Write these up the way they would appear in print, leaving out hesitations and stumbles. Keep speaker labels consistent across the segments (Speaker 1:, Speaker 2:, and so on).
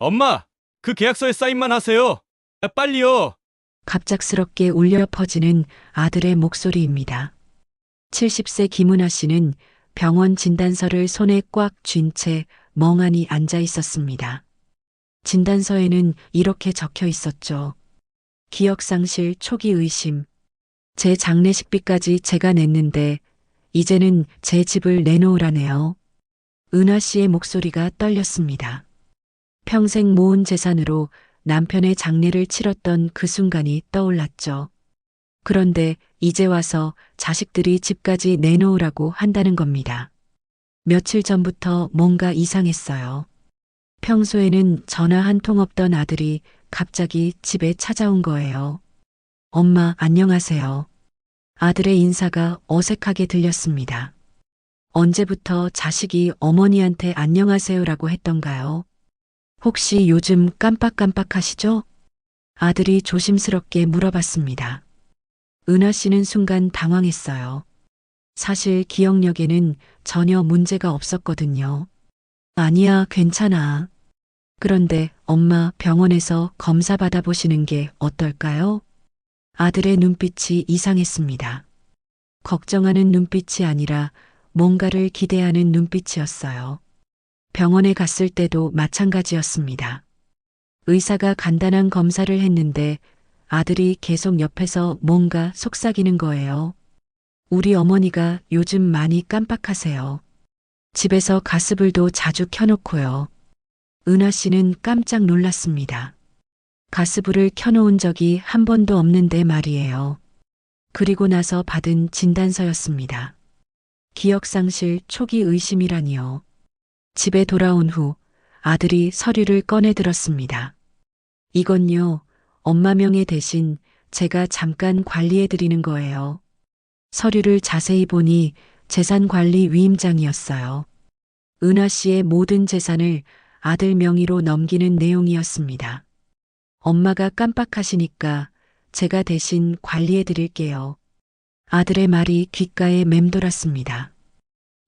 Speaker 1: 엄마, 그 계약서에 사인만 하세요. 빨리요.
Speaker 2: 갑작스럽게 울려 퍼지는 아들의 목소리입니다. 70세 김은아 씨는 병원 진단서를 손에 꽉 쥔 채 멍하니 앉아 있었습니다. 진단서에는 이렇게 적혀 있었죠. 기억상실 초기 의심. 제 장례식비까지 제가 냈는데 이제는 제 집을 내놓으라네요. 은하 씨의 목소리가 떨렸습니다. 평생 모은 재산으로 남편의 장례를 치렀던 그 순간이 떠올랐죠. 그런데 이제 와서 자식들이 집까지 내놓으라고 한다는 겁니다. 며칠 전부터 뭔가 이상했어요. 평소에는 전화 한 통 없던 아들이 갑자기 집에 찾아온 거예요. 엄마, 안녕하세요. 아들의 인사가 어색하게 들렸습니다. 언제부터 자식이 어머니한테 안녕하세요라고 했던가요? 혹시 요즘 깜빡깜빡하시죠? 아들이 조심스럽게 물어봤습니다. 은하 씨는 순간 당황했어요. 사실 기억력에는 전혀 문제가 없었거든요. 아니야, 괜찮아. 그런데 엄마 병원에서 검사 받아보시는 게 어떨까요? 아들의 눈빛이 이상했습니다. 걱정하는 눈빛이 아니라 뭔가를 기대하는 눈빛이었어요. 병원에 갔을 때도 마찬가지였습니다. 의사가 간단한 검사를 했는데 아들이 계속 옆에서 뭔가 속삭이는 거예요. 우리 어머니가 요즘 많이 깜빡하세요. 집에서 가스불도 자주 켜놓고요. 은하 씨는 깜짝 놀랐습니다. 가스불을 켜놓은 적이 한 번도 없는데 말이에요. 그리고 나서 받은 진단서였습니다. 기억상실 초기 의심이라니요. 집에 돌아온 후 아들이 서류를 꺼내 들었습니다. 이건요, 엄마 명의 대신 제가 잠깐 관리해 드리는 거예요. 서류를 자세히 보니 재산관리 위임장이었어요. 은하 씨의 모든 재산을 아들 명의로 넘기는 내용이었습니다. 엄마가 깜빡하시니까 제가 대신 관리해 드릴게요. 아들의 말이 귓가에 맴돌았습니다.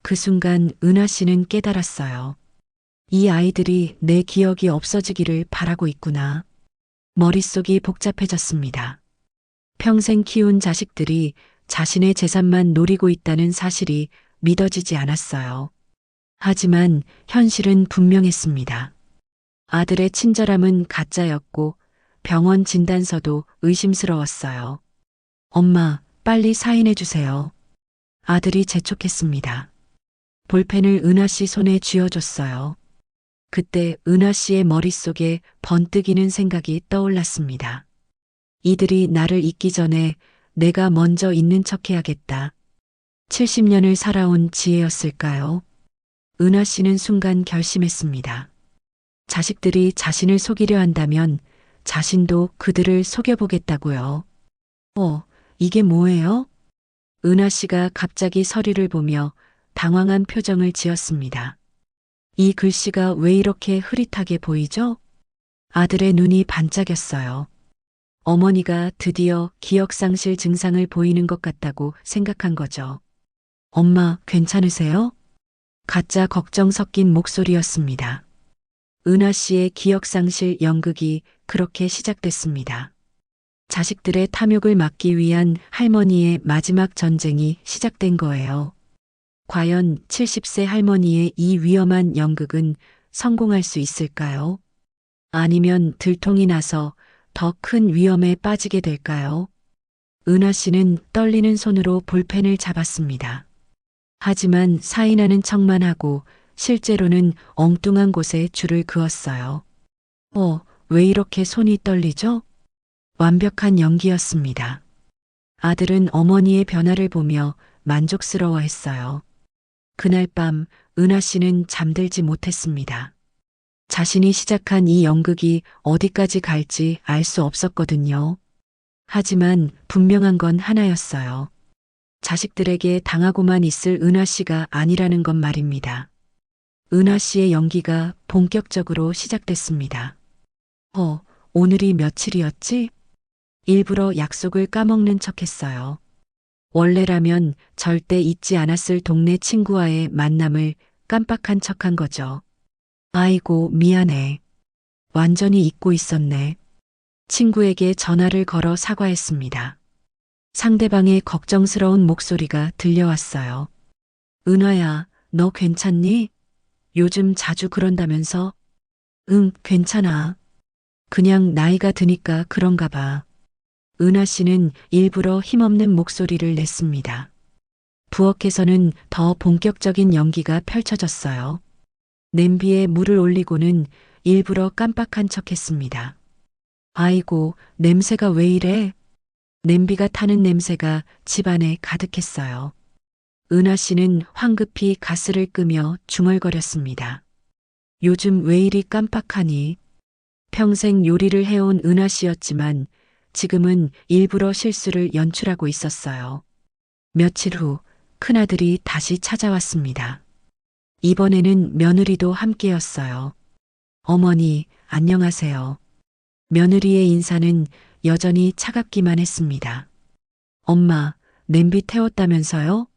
Speaker 2: 그 순간 은하 씨는 깨달았어요. 이 아이들이 내 기억이 없어지기를 바라고 있구나. 머릿속이 복잡해졌습니다. 평생 키운 자식들이 자신의 재산만 노리고 있다는 사실이 믿어지지 않았어요. 하지만 현실은 분명했습니다. 아들의 친절함은 가짜였고 병원 진단서도 의심스러웠어요. 엄마, 빨리 사인해 주세요. 아들이 재촉했습니다. 볼펜을 은하 씨 손에 쥐어줬어요. 그때 은하 씨의 머릿속에 번뜩이는 생각이 떠올랐습니다. 이들이 나를 잊기 전에 내가 먼저 있는 척 해야겠다. 70년을 살아온 지혜였을까요? 은하 씨는 순간 결심했습니다. 자식들이 자신을 속이려 한다면 자신도 그들을 속여보겠다고요. 이게 뭐예요? 은하 씨가 갑자기 서류를 보며 당황한 표정을 지었습니다. 이 글씨가 왜 이렇게 흐릿하게 보이죠? 아들의 눈이 반짝였어요. 어머니가 드디어 기억상실 증상을 보이는 것 같다고 생각한 거죠. 엄마, 괜찮으세요? 가짜 걱정 섞인 목소리였습니다. 은하 씨의 기억상실 연극이 그렇게 시작됐습니다. 자식들의 탐욕을 막기 위한 할머니의 마지막 전쟁이 시작된 거예요. 과연 70세 할머니의 이 위험한 연극은 성공할 수 있을까요? 아니면 들통이 나서 더 큰 위험에 빠지게 될까요? 은하 씨는 떨리는 손으로 볼펜을 잡았습니다. 하지만 사인하는 척만 하고 실제로는 엉뚱한 곳에 줄을 그었어요. 왜 이렇게 손이 떨리죠? 완벽한 연기였습니다. 아들은 어머니의 변화를 보며 만족스러워했어요. 그날 밤 은하 씨는 잠들지 못했습니다. 자신이 시작한 이 연극이 어디까지 갈지 알 수 없었거든요. 하지만 분명한 건 하나였어요. 자식들에게 당하고만 있을 은하 씨가 아니라는 것 말입니다. 은하 씨의 연기가 본격적으로 시작됐습니다. 오늘이 며칠이었지? 일부러 약속을 까먹는 척했어요. 원래라면 절대 잊지 않았을 동네 친구와의 만남을 깜빡한 척한 거죠. 아이고, 미안해. 완전히 잊고 있었네. 친구에게 전화를 걸어 사과했습니다. 상대방의 걱정스러운 목소리가 들려왔어요. 은하야, 너 괜찮니? 요즘 자주 그런다면서? 응, 괜찮아. 그냥 나이가 드니까 그런가 봐. 은하 씨는 일부러 힘없는 목소리를 냈습니다. 부엌에서는 더 본격적인 연기가 펼쳐졌어요. 냄비에 물을 올리고는 일부러 깜빡한 척 했습니다. 아이고, 냄새가 왜 이래? 냄비가 타는 냄새가 집안에 가득했어요. 은하 씨는 황급히 가스를 끄며 중얼거렸습니다. 요즘 왜 이리 깜빡하니? 평생 요리를 해온 은하 씨였지만 지금은 일부러 실수를 연출하고 있었어요. 며칠 후 큰아들이 다시 찾아왔습니다. 이번에는 며느리도 함께였어요. 어머니, 안녕하세요. 며느리의 인사는 여전히 차갑기만 했습니다. 엄마, 냄비 태웠다면서요?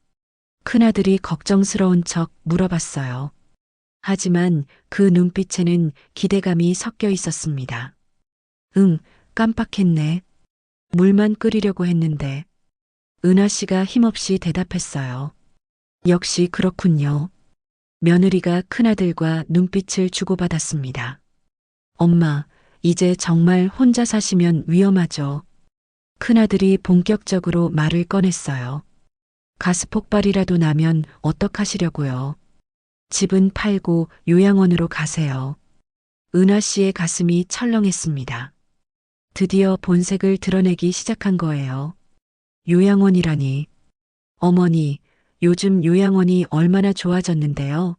Speaker 2: 큰아들이 걱정스러운 척 물어봤어요. 하지만 그 눈빛에는 기대감이 섞여 있었습니다. 응, 깜빡했네. 물만 끓이려고 했는데. 은하 씨가 힘없이 대답했어요. 역시 그렇군요. 며느리가 큰아들과 눈빛을 주고받았습니다. 엄마, 이제 정말 혼자 사시면 위험하죠. 큰아들이 본격적으로 말을 꺼냈어요. 가스 폭발이라도 나면 어떡하시려고요. 집은 팔고 요양원으로 가세요. 은하 씨의 가슴이 철렁했습니다. 드디어 본색을 드러내기 시작한 거예요. 요양원이라니. 어머니, 요즘 요양원이 얼마나 좋아졌는데요.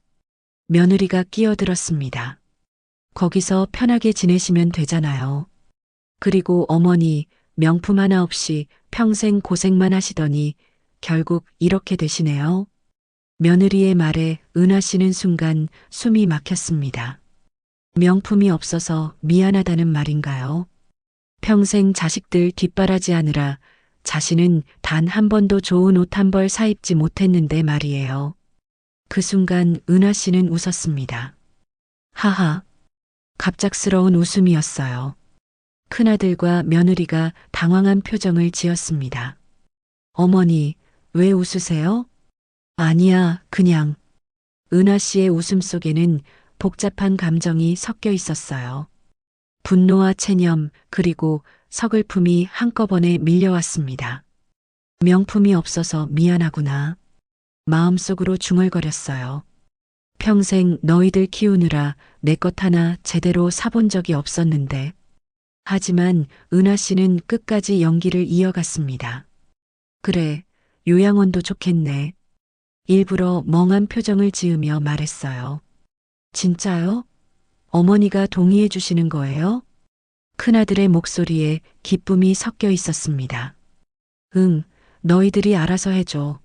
Speaker 2: 며느리가 끼어들었습니다. 거기서 편하게 지내시면 되잖아요. 그리고 어머니, 명품 하나 없이 평생 고생만 하시더니 결국 이렇게 되시네요. 며느리의 말에 은하 씨는 순간 숨이 막혔습니다. 명품이 없어서 미안하다는 말인가요? 평생 자식들 뒷바라지하느라 자신은 단 한 번도 좋은 옷 한 벌 사입지 못했는데 말이에요. 그 순간 은하 씨는 웃었습니다. 하하. 갑작스러운 웃음이었어요. 큰아들과 며느리가 당황한 표정을 지었습니다. 어머니, 왜 웃으세요? 아니야, 그냥. 은하 씨의 웃음 속에는 복잡한 감정이 섞여 있었어요. 분노와 체념, 그리고 서글픔이 한꺼번에 밀려왔습니다. 명품이 없어서 미안하구나. 마음속으로 중얼거렸어요. 평생 너희들 키우느라 내 것 하나 제대로 사본 적이 없었는데. 하지만 은하 씨는 끝까지 연기를 이어갔습니다. 그래, 요양원도 좋겠네. 일부러 멍한 표정을 지으며 말했어요. 진짜요? 어머니가 동의해 주시는 거예요? 큰아들의 목소리에 기쁨이 섞여 있었습니다. 응, 너희들이 알아서 해줘.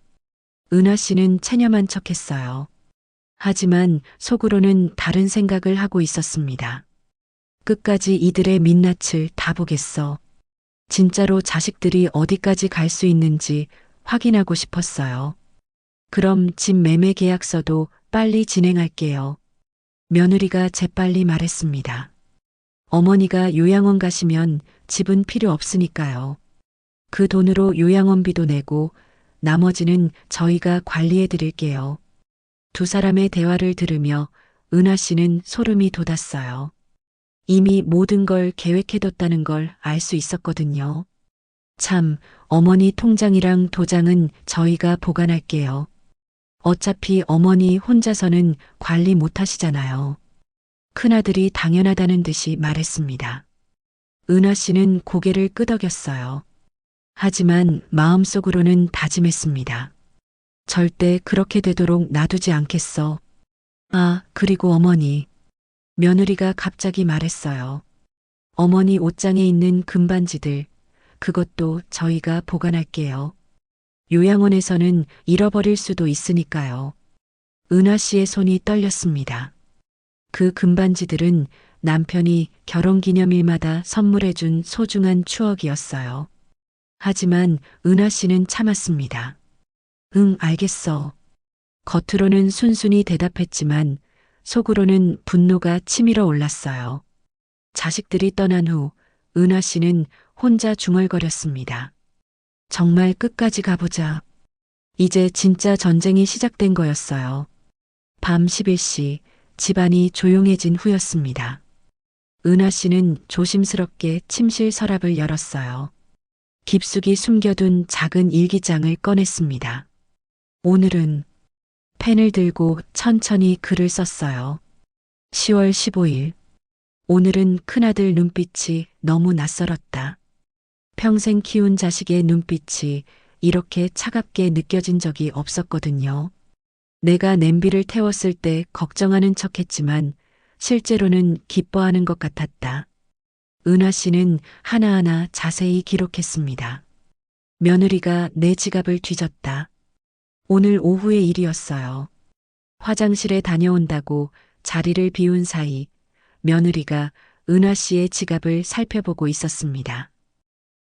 Speaker 2: 은하 씨는 체념한 척했어요. 하지만 속으로는 다른 생각을 하고 있었습니다. 끝까지 이들의 민낯을 다 보겠어. 진짜로 자식들이 어디까지 갈 수 있는지 확인하고 싶었어요. 그럼 집 매매 계약서도 빨리 진행할게요. 며느리가 재빨리 말했습니다. 어머니가 요양원 가시면 집은 필요 없으니까요. 그 돈으로 요양원비도 내고 나머지는 저희가 관리해 드릴게요. 두 사람의 대화를 들으며 은하 씨는 소름이 돋았어요. 이미 모든 걸 계획해뒀다는 걸 알 수 있었거든요. 참, 어머니 통장이랑 도장은 저희가 보관할게요. 어차피 어머니 혼자서는 관리 못 하시잖아요. 큰아들이 당연하다는 듯이 말했습니다. 은하 씨는 고개를 끄덕였어요. 하지만 마음속으로는 다짐했습니다. 절대 그렇게 되도록 놔두지 않겠어. 아, 그리고 어머니. 며느리가 갑자기 말했어요. 어머니 옷장에 있는 금반지들, 그것도 저희가 보관할게요. 요양원에서는 잃어버릴 수도 있으니까요. 은하 씨의 손이 떨렸습니다. 그 금반지들은 남편이 결혼기념일마다 선물해준 소중한 추억이었어요. 하지만 은하 씨는 참았습니다. 응, 알겠어. 겉으로는 순순히 대답했지만 속으로는 분노가 치밀어 올랐어요. 자식들이 떠난 후 은하 씨는 혼자 중얼거렸습니다. 정말 끝까지 가보자. 이제 진짜 전쟁이 시작된 거였어요. 밤 11시 집안이 조용해진 후였습니다. 은하 씨는 조심스럽게 침실 서랍을 열었어요. 깊숙이 숨겨둔 작은 일기장을 꺼냈습니다. 오늘은 펜을 들고 천천히 글을 썼어요. 10월 15일. 오늘은 큰아들 눈빛이 너무 낯설었다. 평생 키운 자식의 눈빛이 이렇게 차갑게 느껴진 적이 없었거든요. 내가 냄비를 태웠을 때 걱정하는 척했지만 실제로는 기뻐하는 것 같았다. 은하 씨는 하나하나 자세히 기록했습니다. 며느리가 내 지갑을 뒤졌다. 오늘 오후의 일이었어요. 화장실에 다녀온다고 자리를 비운 사이 며느리가 은하 씨의 지갑을 살펴보고 있었습니다.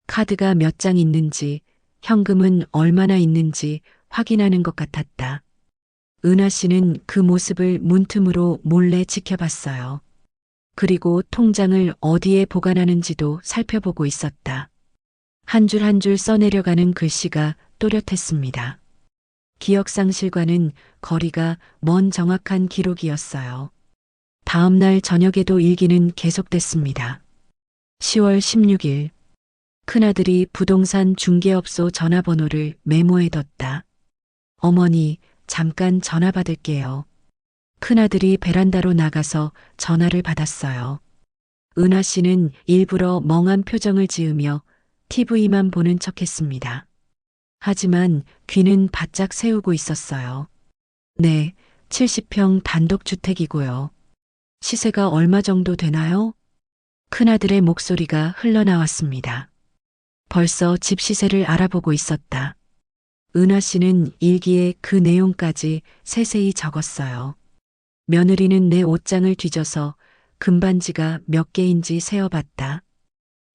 Speaker 2: 카드가 몇 장 있는지, 현금은 얼마나 있는지 확인하는 것 같았다. 은하 씨는 그 모습을 문틈으로 몰래 지켜봤어요. 그리고 통장을 어디에 보관하는지도 살펴보고 있었다. 한 줄 한 줄 써내려가는 글씨가 또렷했습니다. 기억상실과는 거리가 먼 정확한 기록이었어요. 다음 날 저녁에도 일기는 계속됐습니다. 10월 16일. 큰아들이 부동산 중개업소 전화번호를 메모해뒀다. 어머니, 잠깐 전화 받을게요. 큰아들이 베란다로 나가서 전화를 받았어요. 은하 씨는 일부러 멍한 표정을 지으며 TV만 보는 척했습니다. 하지만 귀는 바짝 세우고 있었어요. 네, 70평 단독주택이고요. 시세가 얼마 정도 되나요? 큰아들의 목소리가 흘러나왔습니다. 벌써 집 시세를 알아보고 있었다. 은하 씨는 일기에 그 내용까지 세세히 적었어요. 며느리는 내 옷장을 뒤져서 금반지가 몇 개인지 세어봤다.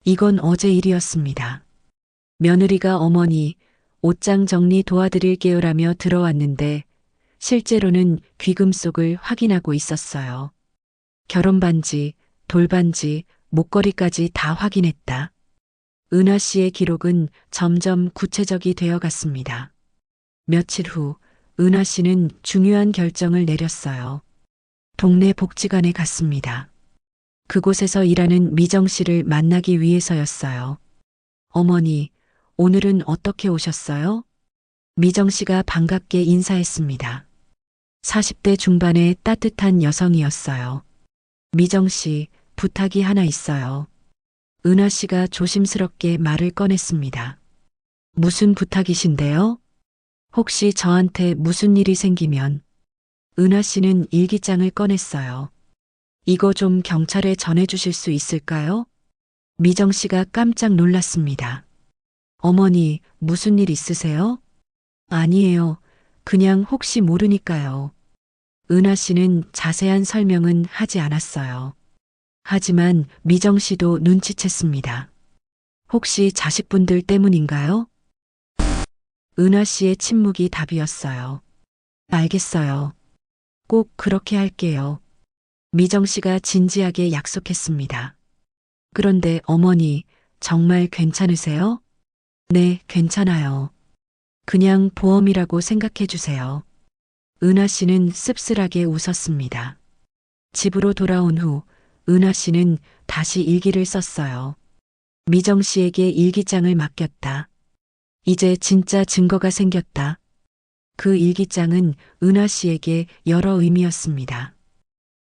Speaker 2: 이건 어제 일이었습니다. 며느리가 어머니, 옷장 정리 도와드릴게요라며 들어왔는데 실제로는 귀금 속을 확인하고 있었어요. 결혼반지, 돌반지, 목걸이까지 다 확인했다. 은하 씨의 기록은 점점 구체적이 되어 갔습니다. 며칠 후 은하 씨는 중요한 결정을 내렸어요. 동네 복지관에 갔습니다. 그곳에서 일하는 미정 씨를 만나기 위해서였어요. 어머니, 오늘은 어떻게 오셨어요? 미정 씨가 반갑게 인사했습니다. 40대 중반의 따뜻한 여성이었어요. 미정 씨, 부탁이 하나 있어요. 은하 씨가 조심스럽게 말을 꺼냈습니다. 무슨 부탁이신데요? 혹시 저한테 무슨 일이 생기면. 은하 씨는 일기장을 꺼냈어요. 이거 좀 경찰에 전해주실 수 있을까요? 미정 씨가 깜짝 놀랐습니다. 어머니, 무슨 일 있으세요? 아니에요. 그냥 혹시 모르니까요. 은하 씨는 자세한 설명은 하지 않았어요. 하지만 미정 씨도 눈치챘습니다. 혹시 자식분들 때문인가요? 은하 씨의 침묵이 답이었어요. 알겠어요. 꼭 그렇게 할게요. 미정 씨가 진지하게 약속했습니다. 그런데 어머니, 정말 괜찮으세요? 네, 괜찮아요. 그냥 보험이라고 생각해 주세요. 은하 씨는 씁쓸하게 웃었습니다. 집으로 돌아온 후 은하 씨는 다시 일기를 썼어요. 미정 씨에게 일기장을 맡겼다. 이제 진짜 증거가 생겼다. 그 일기장은 은하 씨에게 여러 의미였습니다.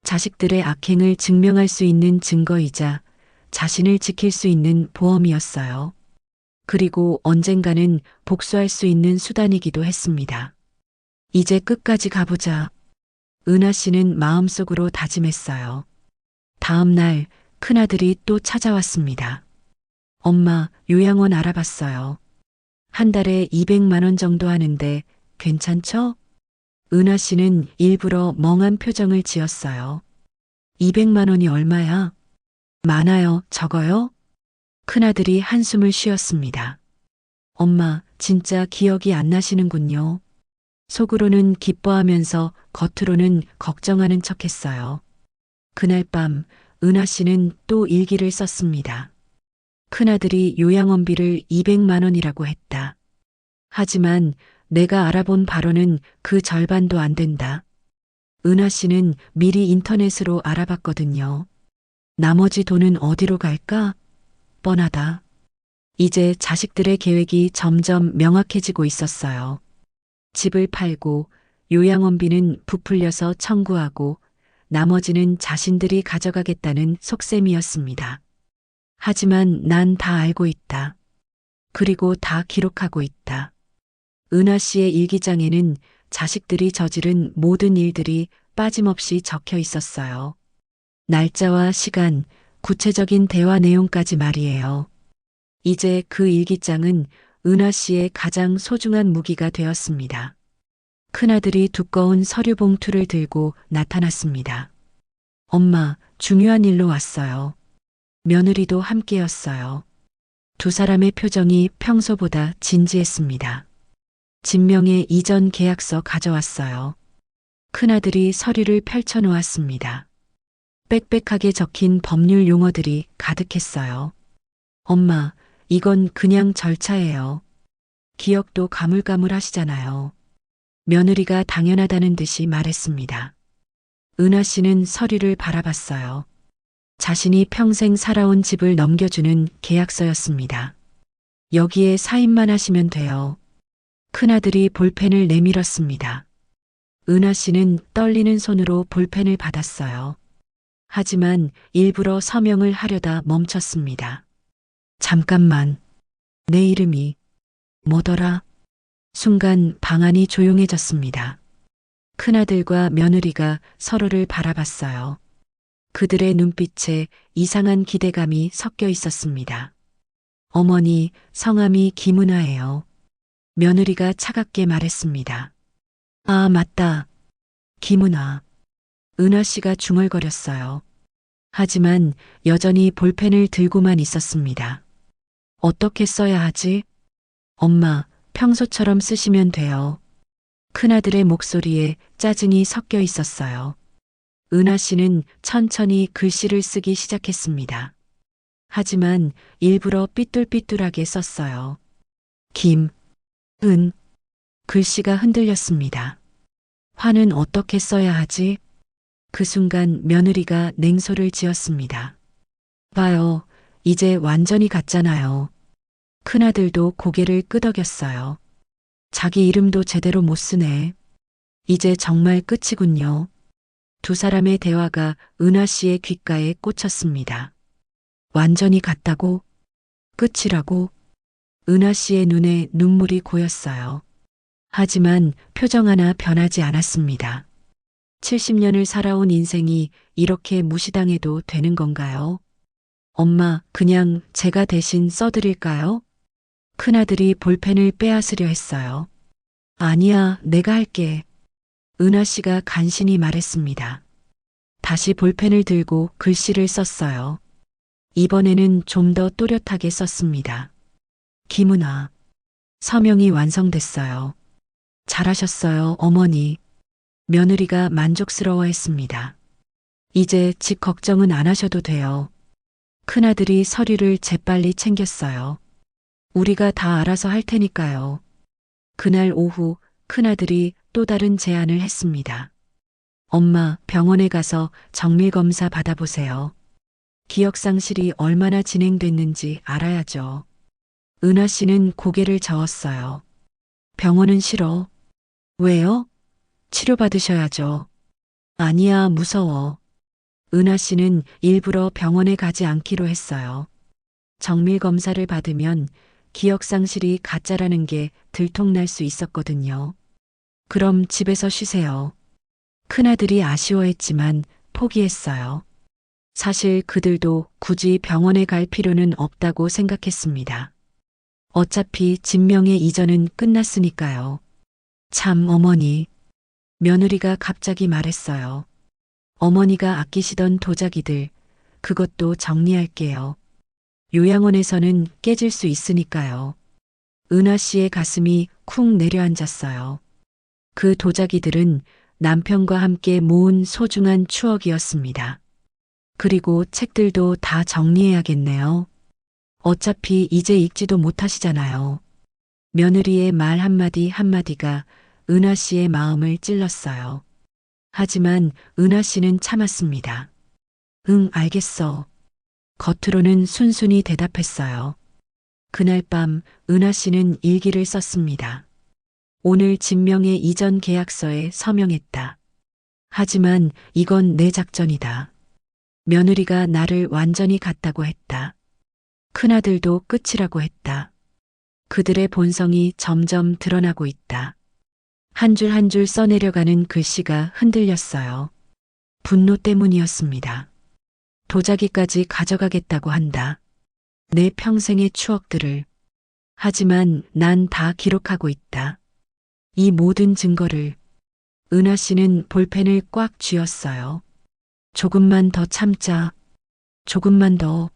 Speaker 2: 자식들의 악행을 증명할 수 있는 증거이자 자신을 지킬 수 있는 보험이었어요. 그리고 언젠가는 복수할 수 있는 수단이기도 했습니다. 이제 끝까지 가보자. 은하 씨는 마음속으로 다짐했어요. 다음 날 큰아들이 또 찾아왔습니다. 엄마, 요양원 알아봤어요. 한 달에 200만 원 정도 하는데 괜찮죠? 은하 씨는 일부러 멍한 표정을 지었어요. 200만 원이 얼마야? 많아요, 적어요? 큰아들이 한숨을 쉬었습니다. 엄마, 진짜 기억이 안 나시는군요. 속으로는 기뻐하면서 겉으로는 걱정하는 척했어요. 그날 밤 은하 씨는 또 일기를 썼습니다. 큰아들이 요양원비를 200만 원이라고 했다. 하지만 내가 알아본 바로는 그 절반도 안 된다. 은하 씨는 미리 인터넷으로 알아봤거든요. 나머지 돈은 어디로 갈까? 뻔하다. 이제 자식들의 계획이 점점 명확해지고 있었어요. 집을 팔고 요양원비는 부풀려서 청구하고 나머지는 자신들이 가져가겠다는 속셈이었습니다. 하지만 난 다 알고 있다. 그리고 다 기록하고 있다. 은하 씨의 일기장에는 자식들이 저지른 모든 일들이 빠짐없이 적혀 있었어요. 날짜와 시간, 구체적인 대화 내용까지 말이에요. 이제 그 일기장은 은하 씨의 가장 소중한 무기가 되었습니다. 큰아들이 두꺼운 서류 봉투를 들고 나타났습니다. 엄마, 중요한 일로 왔어요. 며느리도 함께였어요. 두 사람의 표정이 평소보다 진지했습니다. 진명의 이전 계약서 가져왔어요. 큰아들이 서류를 펼쳐놓았습니다. 빽빽하게 적힌 법률 용어들이 가득했어요. 엄마, 이건 그냥 절차예요. 기억도 가물가물하시잖아요. 며느리가 당연하다는 듯이 말했습니다. 은하 씨는 서류를 바라봤어요. 자신이 평생 살아온 집을 넘겨주는 계약서였습니다. 여기에 사인만 하시면 돼요. 큰아들이 볼펜을 내밀었습니다. 은하 씨는 떨리는 손으로 볼펜을 받았어요. 하지만 일부러 서명을 하려다 멈췄습니다. 잠깐만. 내 이름이 뭐더라? 순간 방안이 조용해졌습니다. 큰아들과 며느리가 서로를 바라봤어요. 그들의 눈빛에 이상한 기대감이 섞여 있었습니다. 어머니, 성함이 김은하예요. 며느리가 차갑게 말했습니다. 아, 맞다. 김은하. 은하 씨가 중얼거렸어요. 하지만 여전히 볼펜을 들고만 있었습니다. 어떻게 써야 하지? 엄마, 평소처럼 쓰시면 돼요. 큰아들의 목소리에 짜증이 섞여 있었어요. 은하 씨는 천천히 글씨를 쓰기 시작했습니다. 하지만 일부러 삐뚤삐뚤하게 썼어요. 은. 글씨가 흔들렸습니다. 화는 어떻게 써야 하지? 그 순간 며느리가 냉소를 지었습니다. 봐요, 이제 완전히 갔잖아요. 큰아들도 고개를 끄덕였어요. 자기 이름도 제대로 못 쓰네. 이제 정말 끝이군요. 두 사람의 대화가 은하 씨의 귓가에 꽂혔습니다. 완전히 갔다고? 끝이라고? 은하 씨의 눈에 눈물이 고였어요. 하지만 표정 하나 변하지 않았습니다. 70년을 살아온 인생이 이렇게 무시당해도 되는 건가요? 엄마, 그냥 제가 대신 써드릴까요? 큰아들이 볼펜을 빼앗으려 했어요. 아니야, 내가 할게. 은하 씨가 간신히 말했습니다. 다시 볼펜을 들고 글씨를 썼어요. 이번에는 좀 더 또렷하게 썼습니다. 김은하. 서명이 완성됐어요. 잘하셨어요, 어머니. 며느리가 만족스러워했습니다. 이제 집 걱정은 안 하셔도 돼요. 큰아들이 서류를 재빨리 챙겼어요. 우리가 다 알아서 할 테니까요. 그날 오후 큰아들이 또 다른 제안을 했습니다. 엄마, 병원에 가서 정밀검사 받아보세요. 기억상실이 얼마나 진행됐는지 알아야죠. 은하 씨는 고개를 저었어요. 병원은 싫어. 왜요? 치료받으셔야죠. 아니야, 무서워. 은하 씨는 일부러 병원에 가지 않기로 했어요. 정밀검사를 받으면 기억상실이 가짜라는 게 들통날 수 있었거든요. 그럼 집에서 쉬세요. 큰아들이 아쉬워했지만 포기했어요. 사실 그들도 굳이 병원에 갈 필요는 없다고 생각했습니다. 어차피 진명의 이전은 끝났으니까요. 참, 어머니. 며느리가 갑자기 말했어요. 어머니가 아끼시던 도자기들, 그것도 정리할게요. 요양원에서는 깨질 수 있으니까요. 은하 씨의 가슴이 쿵 내려앉았어요. 그 도자기들은 남편과 함께 모은 소중한 추억이었습니다. 그리고 책들도 다 정리해야겠네요. 어차피 이제 읽지도 못하시잖아요. 며느리의 말 한마디 한마디가 은하 씨의 마음을 찔렀어요. 하지만 은하 씨는 참았습니다. 응, 알겠어. 겉으로는 순순히 대답했어요. 그날 밤 은하 씨는 일기를 썼습니다. 오늘 진명의 이전 계약서에 서명했다. 하지만 이건 내 작전이다. 며느리가 나를 완전히 갔다고 했다. 큰아들도 끝이라고 했다. 그들의 본성이 점점 드러나고 있다. 한 줄 한 줄 써내려가는 글씨가 흔들렸어요. 분노 때문이었습니다. 도자기까지 가져가겠다고 한다. 내 평생의 추억들을. 하지만 난 다 기록하고 있다. 이 모든 증거를. 은하 씨는 볼펜을 꽉 쥐었어요. 조금만 더 참자. 조금만 더.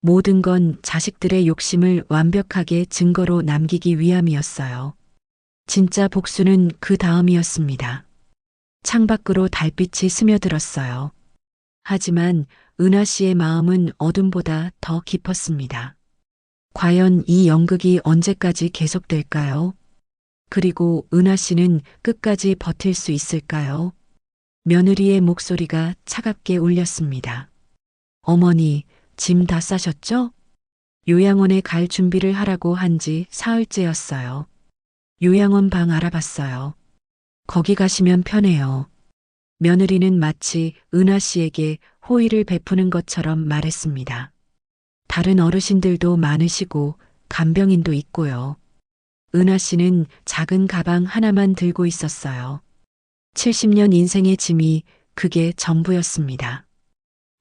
Speaker 2: 모든 건 자식들의 욕심을 완벽하게 증거로 남기기 위함이었어요. 진짜 복수는 그 다음이었습니다. 창밖으로 달빛이 스며들었어요. 하지만 은하 씨의 마음은 어둠보다 더 깊었습니다. 과연 이 연극이 언제까지 계속될까요? 그리고 은하 씨는 끝까지 버틸 수 있을까요? 며느리의 목소리가 차갑게 울렸습니다. 어머니, 짐 다 싸셨죠? 요양원에 갈 준비를 하라고 한 지 사흘째였어요. 요양원 방 알아봤어요. 거기 가시면 편해요. 며느리는 마치 은하 씨에게 호의를 베푸는 것처럼 말했습니다. 다른 어르신들도 많으시고 간병인도 있고요. 은하 씨는 작은 가방 하나만 들고 있었어요. 70년 인생의 짐이 그게 전부였습니다.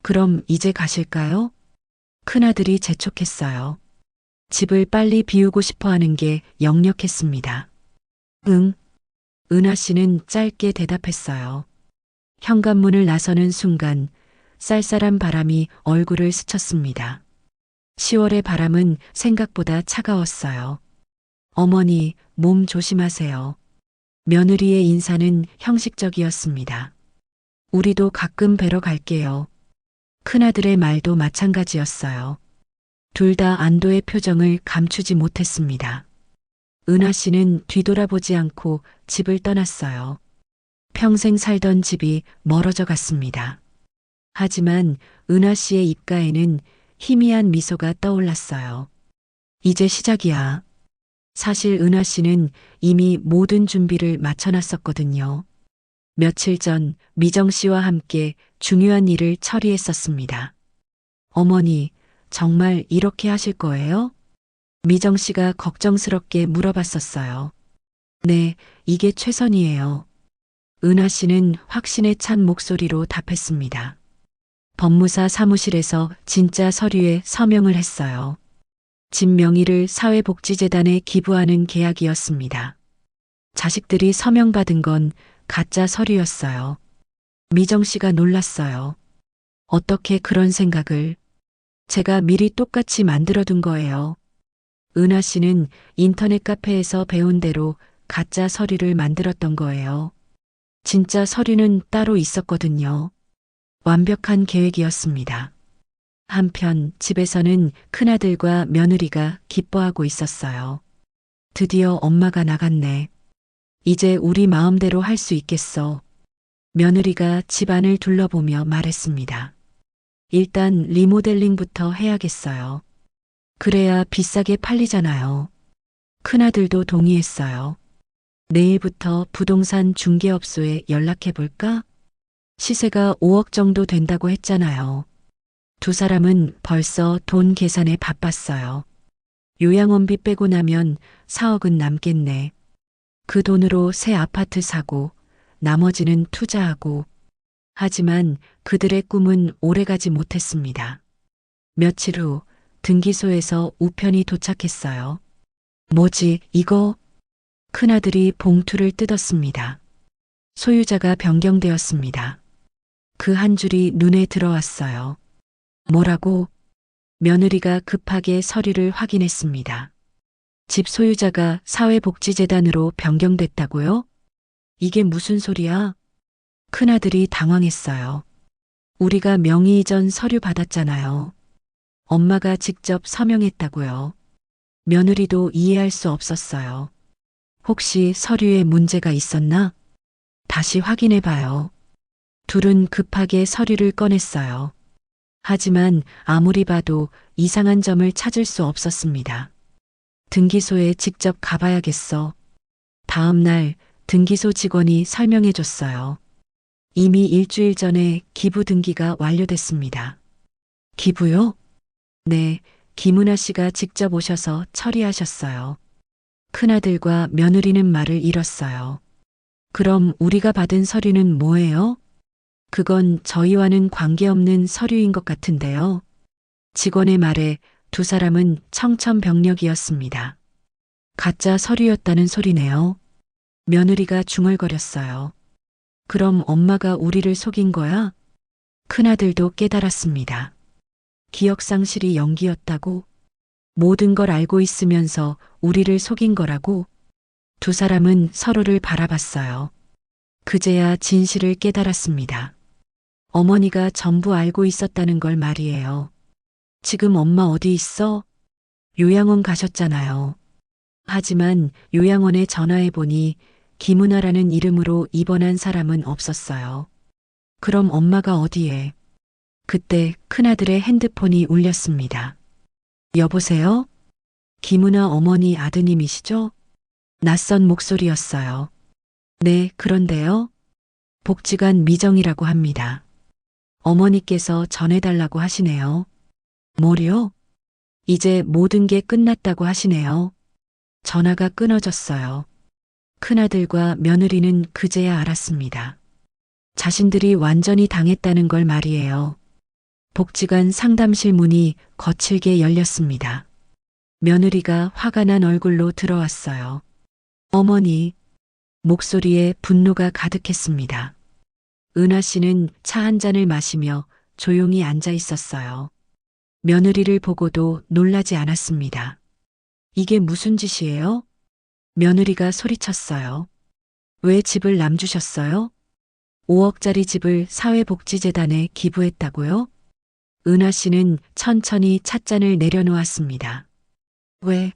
Speaker 2: 그럼 이제 가실까요? 큰아들이 재촉했어요. 집을 빨리 비우고 싶어 하는 게 역력했습니다. 응. 은하 씨는 짧게 대답했어요. 현관문을 나서는 순간 쌀쌀한 바람이 얼굴을 스쳤습니다. 10월의 바람은 생각보다 차가웠어요. 어머니, 몸 조심하세요. 며느리의 인사는 형식적이었습니다. 우리도 가끔 뵈러 갈게요. 큰아들의 말도 마찬가지였어요. 둘 다 안도의 표정을 감추지 못했습니다. 은하 씨는 뒤돌아보지 않고 집을 떠났어요. 평생 살던 집이 멀어져 갔습니다. 하지만 은하 씨의 입가에는 희미한 미소가 떠올랐어요. 이제 시작이야. 사실 은하 씨는 이미 모든 준비를 마쳐놨었거든요. 며칠 전 미정 씨와 함께 중요한 일을 처리했었습니다. 어머니, 정말 이렇게 하실 거예요? 미정 씨가 걱정스럽게 물어봤었어요. 네, 이게 최선이에요. 은하 씨는 확신에 찬 목소리로 답했습니다. 법무사 사무실에서 진짜 서류에 서명을 했어요. 집 명의를 사회복지재단에 기부하는 계약이었습니다. 자식들이 서명받은 건 가짜 서류였어요. 미정 씨가 놀랐어요. 어떻게 그런 생각을? 제가 미리 똑같이 만들어둔 거예요. 은하 씨는 인터넷 카페에서 배운 대로 가짜 서류를 만들었던 거예요. 진짜 서류는 따로 있었거든요. 완벽한 계획이었습니다. 한편 집에서는 큰아들과 며느리가 기뻐하고 있었어요. 드디어 엄마가 나갔네. 이제 우리 마음대로 할 수 있겠어. 며느리가 집안을 둘러보며 말했습니다. 일단 리모델링부터 해야겠어요. 그래야 비싸게 팔리잖아요. 큰아들도 동의했어요. 내일부터 부동산 중개업소에 연락해 볼까? 시세가 5억 정도 된다고 했잖아요. 두 사람은 벌써 돈 계산에 바빴어요. 요양원비 빼고 나면 4억은 남겠네. 그 돈으로 새 아파트 사고 나머지는 투자하고. 하지만 그들의 꿈은 오래가지 못했습니다. 며칠 후 등기소에서 우편이 도착했어요. 뭐지, 이거? 큰아들이 봉투를 뜯었습니다. 소유자가 변경되었습니다. 그 한 줄이 눈에 들어왔어요. 뭐라고? 며느리가 급하게 서류를 확인했습니다. 집 소유자가 사회복지재단으로 변경됐다고요? 이게 무슨 소리야? 큰아들이 당황했어요. 우리가 명의이전 서류 받았잖아요. 엄마가 직접 서명했다고요. 며느리도 이해할 수 없었어요. 혹시 서류에 문제가 있었나? 다시 확인해 봐요. 둘은 급하게 서류를 꺼냈어요. 하지만 아무리 봐도 이상한 점을 찾을 수 없었습니다. 등기소에 직접 가봐야겠어. 다음 날 등기소 직원이 설명해 줬어요. 이미 일주일 전에 기부 등기가 완료됐습니다. 기부요? 네, 김은아 씨가 직접 오셔서 처리하셨어요. 큰아들과 며느리는 말을 잃었어요. 그럼 우리가 받은 서류는 뭐예요? 그건 저희와는 관계없는 서류인 것 같은데요. 직원의 말에 두 사람은 청천벽력이었습니다. 가짜 서류였다는 소리네요. 며느리가 중얼거렸어요. 그럼 엄마가 우리를 속인 거야? 큰아들도 깨달았습니다. 기억상실이 연기였다고? 모든 걸 알고 있으면서 우리를 속인 거라고? 두 사람은 서로를 바라봤어요. 그제야 진실을 깨달았습니다. 어머니가 전부 알고 있었다는 걸 말이에요. 지금 엄마 어디 있어? 요양원 가셨잖아요. 하지만 요양원에 전화해보니 김은아라는 이름으로 입원한 사람은 없었어요. 그럼 엄마가 어디에? 그때 큰아들의 핸드폰이 울렸습니다. 여보세요? 김은아 어머니 아드님이시죠? 낯선 목소리였어요. 네, 그런데요. 복지관 미정이라고 합니다. 어머니께서 전해달라고 하시네요. 뭐요? 이제 모든 게 끝났다고 하시네요. 전화가 끊어졌어요. 큰아들과 며느리는 그제야 알았습니다. 자신들이 완전히 당했다는 걸 말이에요. 복지관 상담실 문이 거칠게 열렸습니다. 며느리가 화가 난 얼굴로 들어왔어요. 어머니, 목소리에 분노가 가득했습니다. 은하 씨는 차 한 잔을 마시며 조용히 앉아 있었어요. 며느리를 보고도 놀라지 않았습니다. 이게 무슨 짓이에요? 며느리가 소리쳤어요. 왜 집을 남주셨어요? 5억짜리 집을 사회복지재단에 기부했다고요? 은하 씨는 천천히 찻잔을 내려놓았습니다. 왜?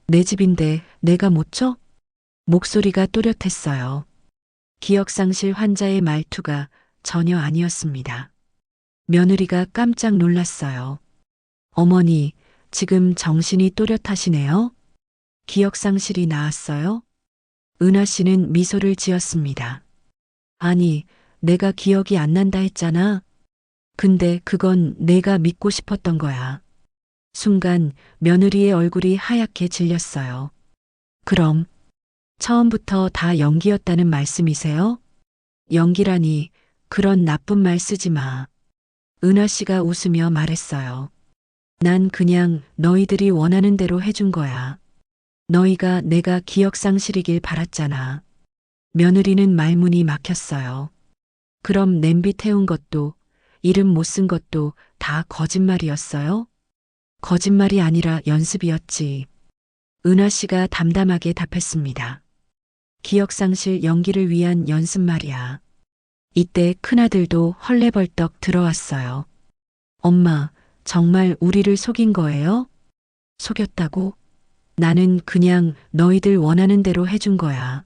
Speaker 2: 내 집인데 내가 못 줘? 목소리가 또렷했어요. 기억상실 환자의 말투가 전혀 아니었습니다. 며느리가 깜짝 놀랐어요. 어머니, 지금 정신이 또렷하시네요? 기억상실이 나았어요? 은하 씨는 미소를 지었습니다. 아니, 내가 기억이 안 난다 했잖아. 근데 그건 내가 믿고 싶었던 거야. 순간 며느리의 얼굴이 하얗게 질렸어요. 그럼 처음부터 다 연기였다는 말씀이세요? 연기라니 그런 나쁜 말 쓰지 마. 은하 씨가 웃으며 말했어요. 난 그냥 너희들이 원하는 대로 해준 거야. 너희가 내가 기억상실이길 바랐잖아. 며느리는 말문이 막혔어요. 그럼 냄비 태운 것도 이름 못 쓴 것도 다 거짓말이었어요? 거짓말이 아니라 연습이었지. 은하 씨가 담담하게 답했습니다. 기억상실 연기를 위한 연습 말이야. 이때 큰아들도 헐레벌떡 들어왔어요. 엄마, 정말 우리를 속인 거예요? 속였다고? 나는 그냥 너희들 원하는 대로 해준 거야.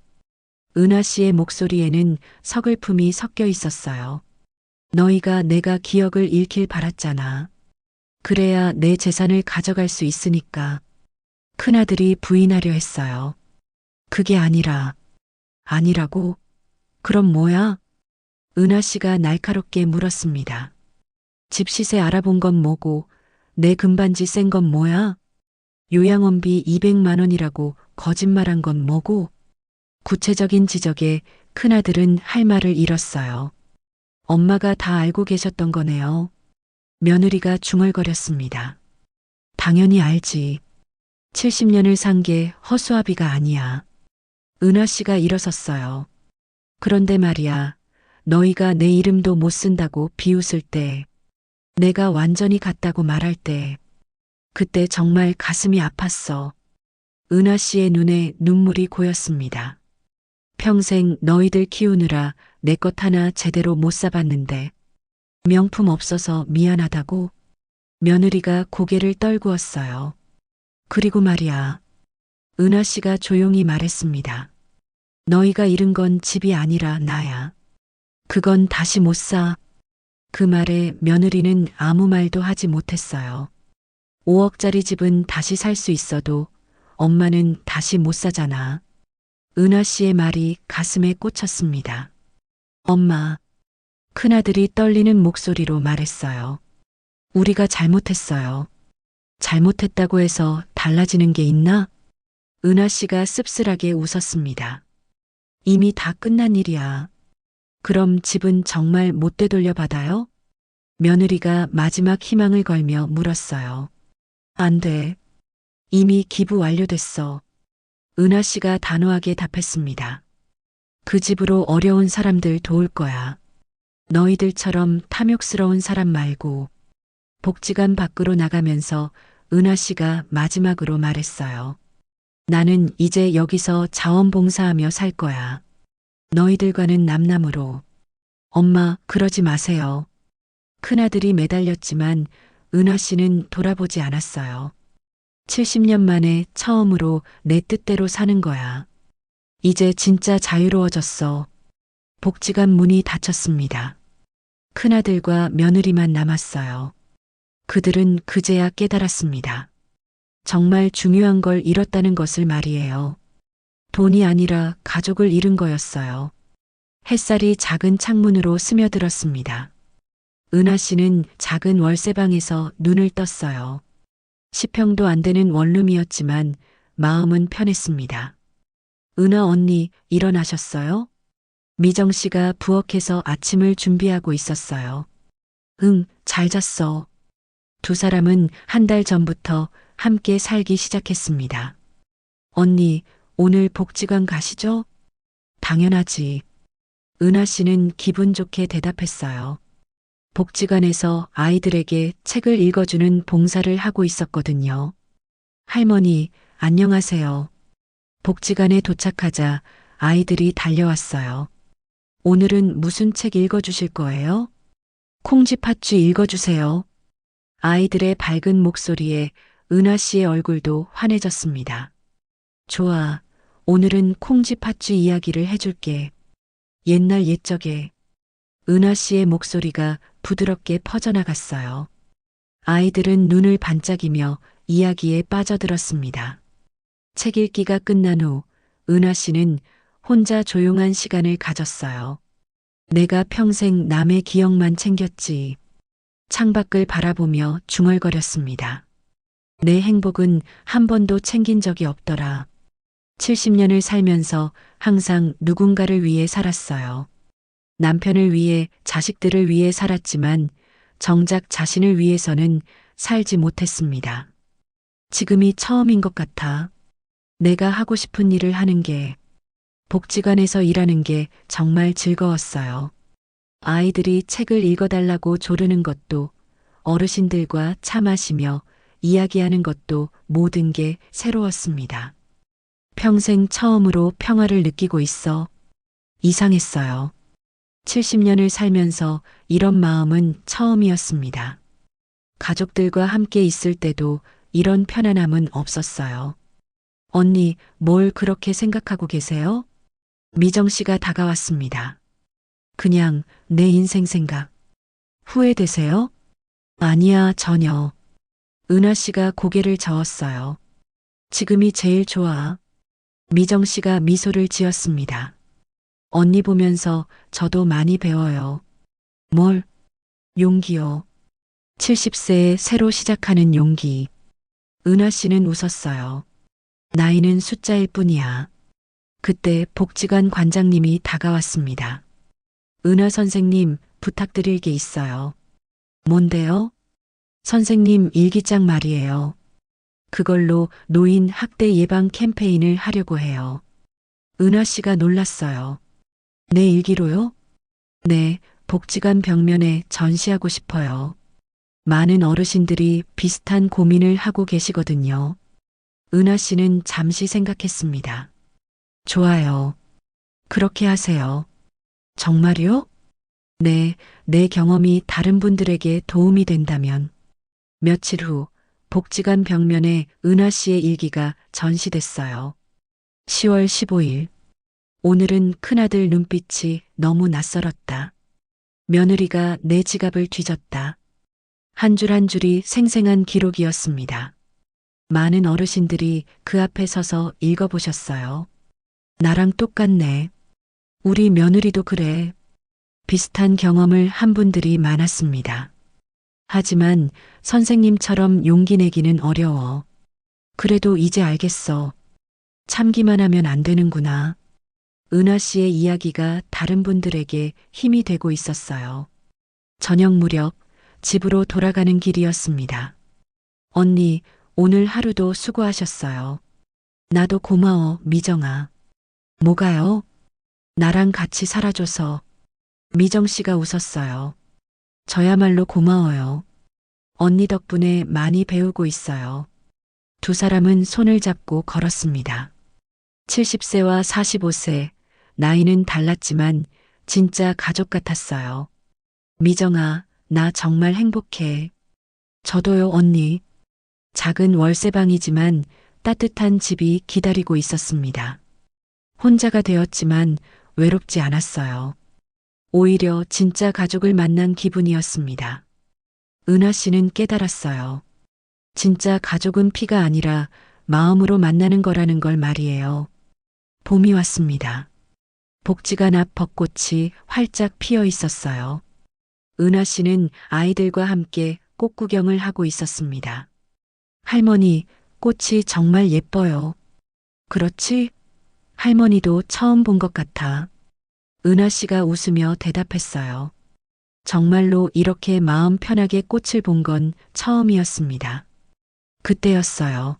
Speaker 2: 은하 씨의 목소리에는 서글픔이 섞여 있었어요. 너희가 내가 기억을 잃길 바랐잖아. 그래야 내 재산을 가져갈 수 있으니까. 큰아들이 부인하려 했어요. 그게 아니라. 아니라고? 그럼 뭐야? 은하 씨가 날카롭게 물었습니다. 집 시세 알아본 건 뭐고, 내 금반지 센 건 뭐야? 요양원비 200만 원이라고 거짓말한 건 뭐고? 구체적인 지적에 큰아들은 할 말을 잃었어요. 엄마가 다 알고 계셨던 거네요. 며느리가 중얼거렸습니다. 당연히 알지. 70년을 산 게 허수아비가 아니야. 은하 씨가 일어섰어요. 그런데 말이야, 너희가 내 이름도 못 쓴다고 비웃을 때, 내가 완전히 갔다고 말할 때, 그때 정말 가슴이 아팠어. 은하 씨의 눈에 눈물이 고였습니다. 평생 너희들 키우느라 내 것 하나 제대로 못 사봤는데, 명품 없어서 미안하다고 며느리가 고개를 떨구었어요. 그리고 말이야. 은하 씨가 조용히 말했습니다. 너희가 잃은 건 집이 아니라 나야. 그건 다시 못 사. 그 말에 며느리는 아무 말도 하지 못했어요. 5억짜리 집은 다시 살 수 있어도 엄마는 다시 못 사잖아. 은하 씨의 말이 가슴에 꽂혔습니다. 엄마, 큰아들이 떨리는 목소리로 말했어요. 우리가 잘못했어요. 잘못했다고 해서 달라지는 게 있나? 은하 씨가 씁쓸하게 웃었습니다. 이미 다 끝난 일이야. 그럼 집은 정말 못 되돌려 받아요? 며느리가 마지막 희망을 걸며 물었어요. 안 돼. 이미 기부 완료됐어. 은하 씨가 단호하게 답했습니다. 그 집으로 어려운 사람들 도울 거야. 너희들처럼 탐욕스러운 사람 말고. 복지관 밖으로 나가면서 은하 씨가 마지막으로 말했어요. 나는 이제 여기서 자원봉사하며 살 거야. 너희들과는 남남으로. 엄마, 그러지 마세요. 큰아들이 매달렸지만 은하 씨는 돌아보지 않았어요. 70년 만에 처음으로 내 뜻대로 사는 거야. 이제 진짜 자유로워졌어. 복지관 문이 닫혔습니다. 큰아들과 며느리만 남았어요. 그들은 그제야 깨달았습니다. 정말 중요한 걸 잃었다는 것을 말이에요. 돈이 아니라 가족을 잃은 거였어요. 햇살이 작은 창문으로 스며들었습니다. 은하 씨는 작은 월세방에서 눈을 떴어요. 10평도 안 되는 원룸이었지만 마음은 편했습니다. 은하 언니, 일어나셨어요? 미정 씨가 부엌에서 아침을 준비하고 있었어요. 응, 잘 잤어. 두 사람은 한 달 전부터 함께 살기 시작했습니다. 언니, 오늘 복지관 가시죠? 당연하지. 은하 씨는 기분 좋게 대답했어요. 복지관에서 아이들에게 책을 읽어주는 봉사를 하고 있었거든요. 할머니, 안녕하세요. 복지관에 도착하자 아이들이 달려왔어요. 오늘은 무슨 책 읽어주실 거예요? 콩쥐팥쥐 읽어주세요. 아이들의 밝은 목소리에 은하 씨의 얼굴도 환해졌습니다. 좋아, 오늘은 콩쥐팥쥐 이야기를 해줄게. 옛날 옛적에 은하 씨의 목소리가 부드럽게 퍼져나갔어요. 아이들은 눈을 반짝이며 이야기에 빠져들었습니다. 책 읽기가 끝난 후 은하 씨는 혼자 조용한 시간을 가졌어요. 내가 평생 남의 기억만 챙겼지. 창밖을 바라보며 중얼거렸습니다. 내 행복은 한 번도 챙긴 적이 없더라. 70년을 살면서 항상 누군가를 위해 살았어요. 남편을 위해, 자식들을 위해 살았지만 정작 자신을 위해서는 살지 못했습니다. 지금이 처음인 것 같아. 내가 하고 싶은 일을 하는 게, 복지관에서 일하는 게 정말 즐거웠어요. 아이들이 책을 읽어달라고 조르는 것도, 어르신들과 차 마시며 이야기하는 것도 모든 게 새로웠습니다. 평생 처음으로 평화를 느끼고 있어. 이상했어요. 70년을 살면서 이런 마음은 처음이었습니다. 가족들과 함께 있을 때도 이런 편안함은 없었어요. 언니, 뭘 그렇게 생각하고 계세요? 미정 씨가 다가왔습니다. 그냥 내 인생 생각. 후회되세요? 아니야, 전혀. 은하 씨가 고개를 저었어요. 지금이 제일 좋아. 미정 씨가 미소를 지었습니다. 언니 보면서 저도 많이 배워요. 뭘? 용기요. 70세에 새로 시작하는 용기. 은하 씨는 웃었어요. 나이는 숫자일 뿐이야. 그때 복지관 관장님이 다가왔습니다. 은하 선생님, 부탁드릴 게 있어요. 뭔데요? 선생님 일기장 말이에요. 그걸로 노인 학대 예방 캠페인을 하려고 해요. 은하 씨가 놀랐어요. 내 일기로요? 네, 복지관 벽면에 전시하고 싶어요. 많은 어르신들이 비슷한 고민을 하고 계시거든요. 은하 씨는 잠시 생각했습니다. 좋아요. 그렇게 하세요. 정말요? 네, 내 경험이 다른 분들에게 도움이 된다면. 며칠 후 복지관 벽면에 은하 씨의 일기가 전시됐어요. 10월 15일. 오늘은 큰아들 눈빛이 너무 낯설었다. 며느리가 내 지갑을 뒤졌다. 한 줄 한 줄이 생생한 기록이었습니다. 많은 어르신들이 그 앞에 서서 읽어보셨어요. 나랑 똑같네. 우리 며느리도 그래. 비슷한 경험을 한 분들이 많았습니다. 하지만 선생님처럼 용기 내기는 어려워. 그래도 이제 알겠어. 참기만 하면 안 되는구나. 은하 씨의 이야기가 다른 분들에게 힘이 되고 있었어요. 저녁 무렵 집으로 돌아가는 길이었습니다. 언니, 오늘 하루도 수고하셨어요. 나도 고마워, 미정아. 뭐가요? 나랑 같이 살아줘서. 미정 씨가 웃었어요. 저야말로 고마워요. 언니 덕분에 많이 배우고 있어요. 두 사람은 손을 잡고 걸었습니다. 70세와 45세, 나이는 달랐지만 진짜 가족 같았어요. 미정아, 나 정말 행복해. 저도요, 언니. 작은 월세방이지만 따뜻한 집이 기다리고 있었습니다. 혼자가 되었지만 외롭지 않았어요. 오히려 진짜 가족을 만난 기분이었습니다. 은하 씨는 깨달았어요. 진짜 가족은 피가 아니라 마음으로 만나는 거라는 걸 말이에요. 봄이 왔습니다. 복지관 앞 벚꽃이 활짝 피어 있었어요. 은하 씨는 아이들과 함께 꽃 구경을 하고 있었습니다. 할머니, 꽃이 정말 예뻐요. 그렇지? 할머니도 처음 본 것 같아. 은하 씨가 웃으며 대답했어요. 정말로 이렇게 마음 편하게 꽃을 본 건 처음이었습니다. 그때였어요.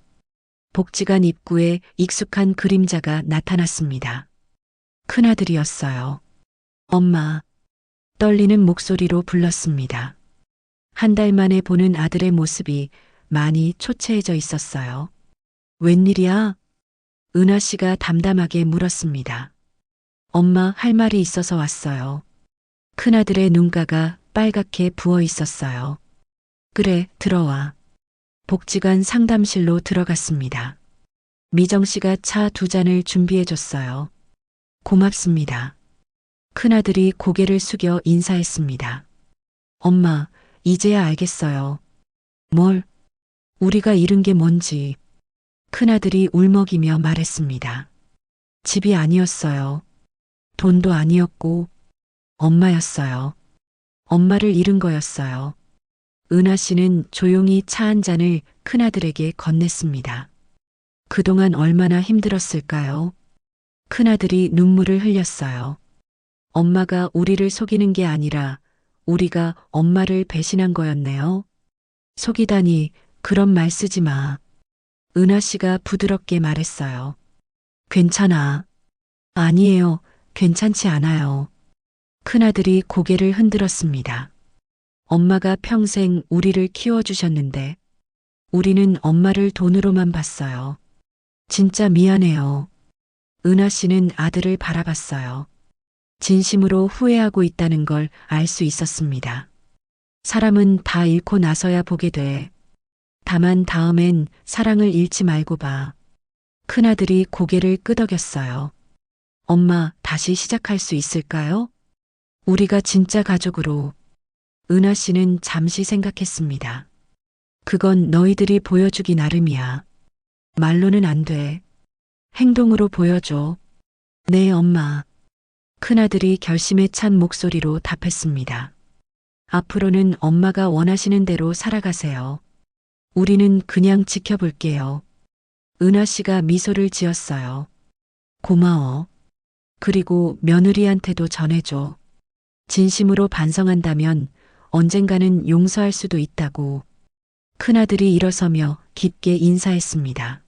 Speaker 2: 복지관 입구에 익숙한 그림자가 나타났습니다. 큰아들이었어요. 엄마, 떨리는 목소리로 불렀습니다. 한 달 만에 보는 아들의 모습이 많이 초췌해져 있었어요. 웬일이야? 은하 씨가 담담하게 물었습니다. 엄마, 할 말이 있어서 왔어요. 큰아들의 눈가가 빨갛게 부어 있었어요. 그래, 들어와. 복지관 상담실로 들어갔습니다. 미정 씨가 차 2잔을 준비해 줬어요. 고맙습니다. 큰아들이 고개를 숙여 인사했습니다. 엄마, 이제야 알겠어요. 뭘? 우리가 잃은 게 뭔지. 큰아들이 울먹이며 말했습니다. 집이 아니었어요. 돈도 아니었고, 엄마였어요. 엄마를 잃은 거였어요. 은하 씨는 조용히 차 한 잔을 큰아들에게 건넸습니다. 그동안 얼마나 힘들었을까요? 큰아들이 눈물을 흘렸어요. 엄마가 우리를 속이는 게 아니라 우리가 엄마를 배신한 거였네요. 속이다니 그런 말 쓰지 마. 은하 씨가 부드럽게 말했어요. 괜찮아. 아니에요. 괜찮지 않아요. 큰아들이 고개를 흔들었습니다. 엄마가 평생 우리를 키워주셨는데 우리는 엄마를 돈으로만 봤어요. 진짜 미안해요. 은하 씨는 아들을 바라봤어요. 진심으로 후회하고 있다는 걸 알 수 있었습니다. 사람은 다 잃고 나서야 보게 돼. 다만 다음엔 사랑을 잃지 말고 봐. 큰아들이 고개를 끄덕였어요. 엄마, 다시 시작할 수 있을까요? 우리가 진짜 가족으로. 은하 씨는 잠시 생각했습니다. 그건 너희들이 보여주기 나름이야. 말로는 안 돼. 행동으로 보여줘. 네, 엄마. 큰아들이 결심에 찬 목소리로 답했습니다. 앞으로는 엄마가 원하시는 대로 살아가세요. 우리는 그냥 지켜볼게요. 은하 씨가 미소를 지었어요. 고마워. 그리고 며느리한테도 전해줘. 진심으로 반성한다면 언젠가는 용서할 수도 있다고. 큰아들이 일어서며 깊게 인사했습니다.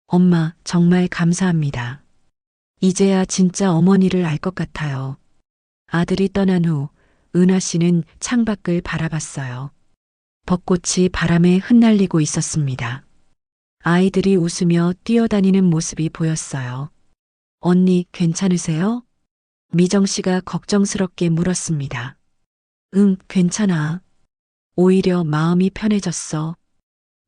Speaker 2: 엄마, 정말 감사합니다. 이제야 진짜 어머니를 알 것 같아요. 아들이 떠난 후 은하 씨는 창밖을 바라봤어요. 벚꽃이 바람에 흩날리고 있었습니다. 아이들이 웃으며 뛰어다니는 모습이 보였어요. 언니, 괜찮으세요? 미정 씨가 걱정스럽게 물었습니다. 응, 괜찮아. 오히려 마음이 편해졌어.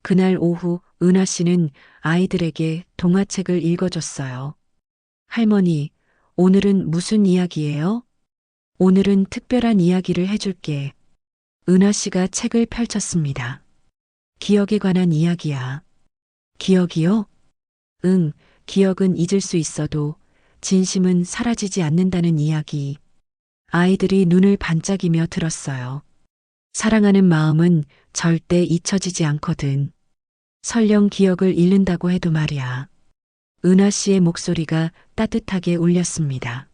Speaker 2: 그날 오후 은하 씨는 아이들에게 동화책을 읽어줬어요. 할머니, 오늘은 무슨 이야기예요? 오늘은 특별한 이야기를 해줄게. 은하 씨가 책을 펼쳤습니다. 기억에 관한 이야기야. 기억이요? 응, 기억은 잊을 수 있어도 진심은 사라지지 않는다는 이야기. 아이들이 눈을 반짝이며 들었어요. 사랑하는 마음은 절대 잊혀지지 않거든. 설령 기억을 잃는다고 해도 말이야. 은하 씨의 목소리가 따뜻하게 울렸습니다.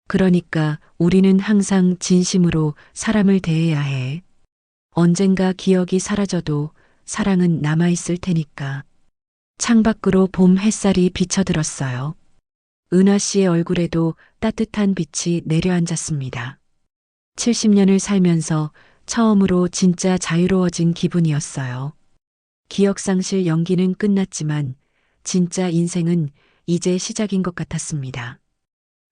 Speaker 2: 그러니까 우리는 항상 진심으로 사람을 대해야 해. 언젠가 기억이 사라져도 사랑은 남아있을 테니까. 창밖으로 봄 햇살이 비쳐들었어요. 은하 씨의 얼굴에도 따뜻한 빛이 내려앉았습니다. 70년을 살면서 처음으로 진짜 자유로워진 기분이었어요. 기억상실 연기는 끝났지만 진짜 인생은 이제 시작인 것 같았습니다.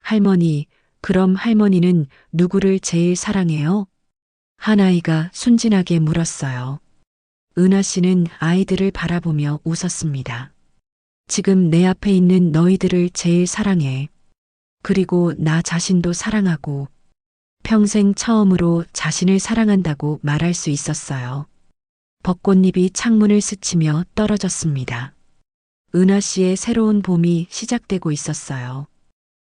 Speaker 2: 할머니, 그럼 할머니는 누구를 제일 사랑해요? 한 아이가 순진하게 물었어요. 은하 씨는 아이들을 바라보며 웃었습니다. 지금 내 앞에 있는 너희들을 제일 사랑해. 그리고 나 자신도 사랑하고 평생 처음으로 자신을 사랑한다고 말할 수 있었어요. 벚꽃잎이 창문을 스치며 떨어졌습니다. 은하 씨의 새로운 봄이 시작되고 있었어요.